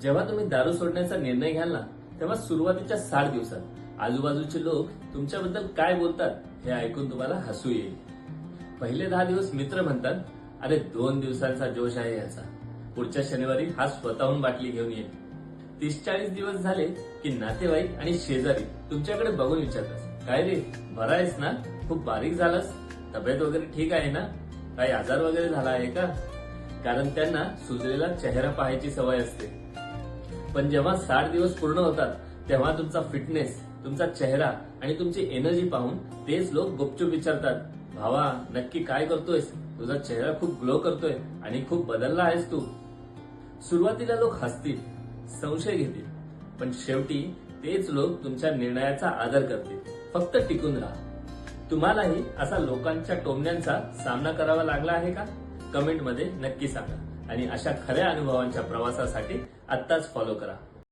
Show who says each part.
Speaker 1: जेव्हा तुम्ही दारू सोडण्याचा निर्णय घ्याल ना, तेव्हा सुरुवातीच्या 60 दिवसात आजूबाजूचे लोक तुमच्याबद्दल काय बोलतात हे ऐकून तुम्हाला हसू येईल. पहिले 10 दिवस मित्र म्हणतात, अरे 2 दिवसांचा जोश आहे याचा, पुढच्या शनिवारी हा स्वतःहून बाटली घेऊन येईल. 30-40 दिवस झाले की नातेवाईक आणि शेजारी तुमच्याकडे बघून विचारतात, काय रे बरा आहेस ना, खूप बारीक झालास, तब्येत वगैरे ठीक आहे ना, काही आजार वगैरे झाला आहे का? कारण त्यांना सुजलेला चेहरा पाहायची सवय असते. पण जेव्हा 60 दिवस पूर्ण होतात तेव्हा तुमचा फिटनेस, तुमचा चेहरा आणि तुमची एनर्जी पाहून तेच लोक गुपचूप विचारतात, भावा नक्की काय करतोयस, तुझा चेहरा खूप ग्लो करतोय आणि खूप बदलला आहेस तू. सुरुवातीला लोक हसतील, संशय घेतील, पण शेवटी तेच लोक तुमच्या निर्णयाचा आदर करतील. फक्त टिकून राहा. तुम्हालाही असा लोकांच्या टोमण्यांचा सामना करावा लागला आहे का? कमेंटमध्ये नक्की सांगा आणि अशा खऱ्या अनुभवांच्या प्रवासासाठी आत्ताच फॉलो करा.